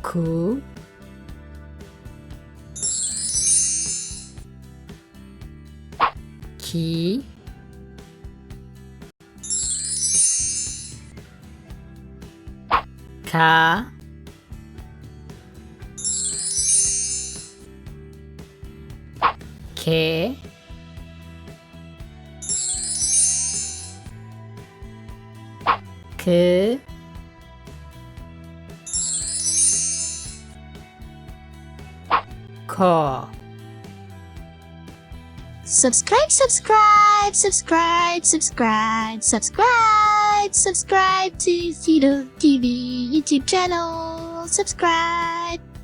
ኩ ኪ ካ ኬ ክ ኮ Subscribe to Fidel TV YouTube channel. Subscribe.